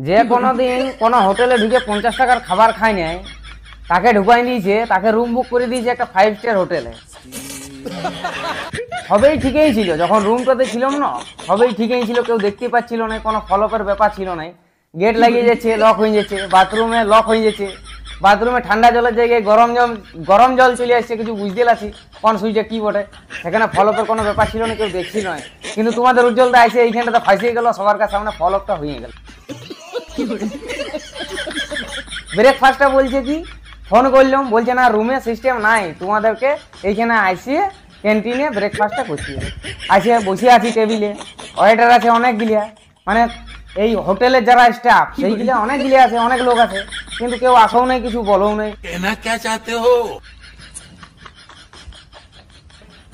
যে কোনোদিন কোনো হোটেলে ঢুকে 50 টাকার খাবার খায় নেয়, তাকে ঢুকাই দিয়েছে, তাকে রুম বুক করে দিয়েছে একটা 5 স্টার হোটেলে। সবই ঠিকই ছিল, যখন রুমটাতে ছিলাম না সবই ঠিকই ছিল, কেউ দেখতে পাচ্ছিল না, কোনো ফলপের ব্যাপার ছিল না। গেট লাগিয়ে যাচ্ছে, লক হয়ে যাচ্ছে, বাথরুমে লক হয়ে যাচ্ছে, বাথরুমে ঠান্ডা জলের জায়গায় গরম জল চলে আসছে, কিছু বুঝতে পারছি কোন সুইচে কি বটে। সেখানে ফলপের কোনো ব্যাপার ছিল না, কেউ দেখছিল না। কিন্তু তোমাদের উজ্জ্বলটা আসে এইখানটাতে ফাঁসিয়ে গেল, সবার কাছে সামনে ফলপটা হয়ে গেল। ব্রেকফাস্টটা বলছে কি, ফোন করলাম, বলছে না রুমে সিস্টেম নাই, তোমাদেরকে এইখানে আসিয়ে ক্যান্টিনে ব্রেকফাস্টটা করতে হবে। আসিয়ে বসে আছি টেবিলে, ওয়েটার আছে অনেকগুলিয়া, মানে এই হোটেলের যারা স্টাফ সেইগুলো অনেকগুলি আছে, অনেক লোক আছে, কিন্তু কেউ আসেও নাই, কিছু বলেও নাই।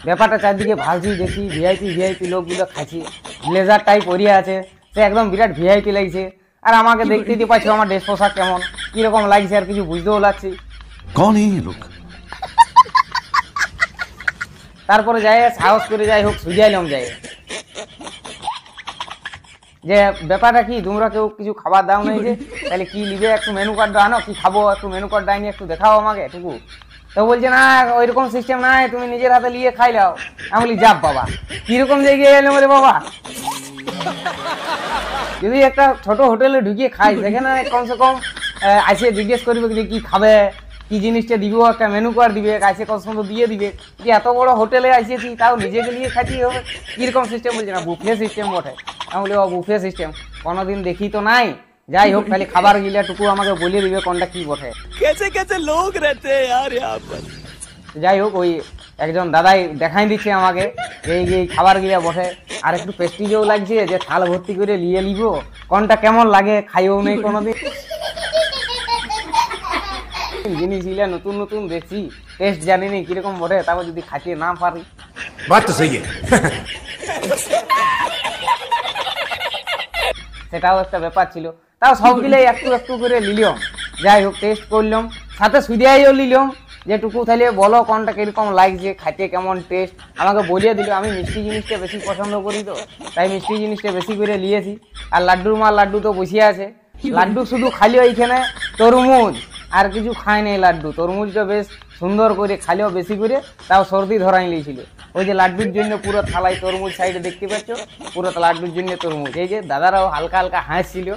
ব্যাপারটা চারদিকে ভাবছি, দেখি ভিআইপি লোকগুলো খাচ্ছি, ব্লেজার টাইপ পরিয়ে আছে, সে একদম বিরাট ভিআইপি লাগছে। আর আমাকে দেখতেই পাচ্ছ আমার ড্রেস পোশাক কেমন কিরকম লাগছে, আর কিছু বুঝতেও লাগছি। তারপরে যাই সাহস করে যাই হোক সুজাইলাম, যাই যে ব্যাপারটা কি, তোমরা কেউ কিছু খাবার দাও নাই, যে তাহলে কি নিবে, একটু মেনু কার্ড আনো, কি খাবো, একটু মেনু কার্ড ডাইনি একটু দেখাও আমাকে টুকু। তো বলছে না ওইরকম সিস্টেম নাই, তুমি নিজের হাতে নিয়ে খাই লাও। আমি বলি যাব বাবা, কিরকম জায়গায় এলাম রে বাবা। যদি একটা ছোট হোটেলে ঢুকিয়ে খাই, সেখানে কমসে কম আসে জিজ্ঞেস করবে যে কি খাবে, কি জিনিসটা দিব, একটা মেনু কার্ড দিবে, আসে কত সুন্দর দিয়ে দিবে। যে এত বড় হোটেলে আসিয়েছি, তাও নিজেকে নিয়ে খাইতেই হবে, কিরকম সিস্টেম। বলছে না বুফে সিস্টেম বটে। আমি বলি ও বুফে সিস্টেম কোনোদিন দেখি তো নাই, যাই হোক খালি খাবার গিলা টুকু আমাকে বলিয়ে দিবে কোনটা কি বটে। লোক রেতে यार यहाँ पर। যাই হোক ওই একজন দাদাই দেখাই দিচ্ছে আমাকে এই খাবার গিলা বটে, আর একটু পেস্টিজও লাগছে, যে থাল ভর্তি করে নিয়ে নিব, কোনটা কেমন লাগে খাইও নেই কোনোদিন। জিনিসগুলা নতুন নতুন দেখছি, টেস্ট জানি নি কিরকম বটে, তারপর যদি খাইতে না পারি। সেটাও একটা ব্যাপার ছিল, তাও সবগুলাই একটু একটু করে নিলাম। যাই হোক টেস্ট করলাম, সাথে সুদিয়াইও নিলাম, যেটুকু তাহলে বলো কোনটা কিরকম লাগছে, খাইতে কেমন টেস্ট আমাকে বলিয়ে দিল। আমি মিষ্টি জিনিসটা বেশি পছন্দ করি, তো তাই মিষ্টি জিনিসটা বেশি করে নিয়েছি। আর লাড্ডু তো বসিয়ে আছে, লাড্ডু শুধু খালিও এইখানে তরমুজ, আর কিছু খায় নেই লাড্ডু। তরমুজটা বেশ সুন্দর করে খালিও বেশি করে, তাও সর্দি ধরাই নিয়েছিল। ওই যে লাড্ডুর জন্য পুরো থালায় তরমুজ সাইডে দেখতে পাচ্ছ, পুরো লাড্ডুর জন্য তরমুজ। এই যে দাদারাও হালকা হালকা হাসছিল।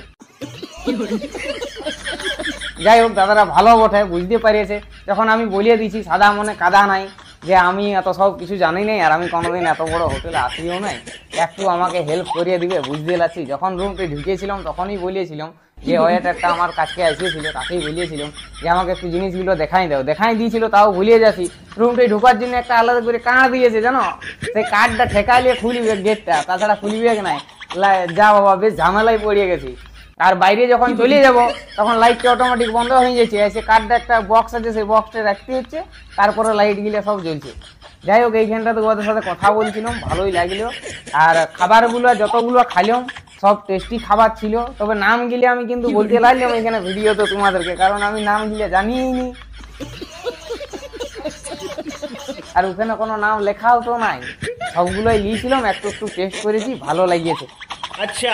যাই হোক দাদারা ভালো বটে, বুঝতে পারিয়েছে। যখন আমি বলিয়ে দিয়েছি সাদা মনে কাদা নাই, যে আমি এত সব কিছু জানি নাই, আর আমি কোনোদিন এত বড় হোটেলে আসিও নাই, একটু আমাকে হেল্প করিয়ে দিবে, বুঝতে পারছি। যখন রুমটি ঢুকিয়েছিলাম তখনই বলিয়েছিলাম, যে ওয়েটারটা আমার কাছে আসিয়েছিল তাকেই বলিয়েছিলাম যে আমাকে একটু জিনিসগুলো দেখাই দাও। দেখাই দিয়েছিল, তাও ভুলিয়ে যাচ্ছি। রুমটি ঢোকার জন্য একটা আলাদা করে কার্ড দিয়েছে, জানো, সেই কার্ডটা ঠেকাইলে খুলিবে গেটটা, তাছাড়া খুলিবে নাই। যা বাবা বেশ ঝামেলায় পড়িয়ে গেছি। আর বাইরে যখন চলে যাব তখন লাইটটা অটোমেটিক বন্ধ হয়ে যাচ্ছে, এসে কার্ডটা একটা বক্স আছে, সেই বক্সটা রাখতে হচ্ছে, তারপরে লাইট গিলে সব জ্বলছে। যাই হোক এইখানটাতে ওদের সাথে কথা বলছিলাম, ভালোই লাগলো। আর খাবারগুলো যতগুলো খাইলাম সব টেস্টি খাবার ছিল, তবে নাম গিলে আমি কিন্তু বলতে লাগলাম এখানে ভিডিওতে তোমাদেরকে, কারণ আমি নাম গিলে জানিই নি, আর ওখানে কোনো নাম লেখাও তো নাই। সবগুলোই নিয়েছিলাম, একটু একটু টেস্ট করেছি, ভালো লাগিয়েছে। अच्छा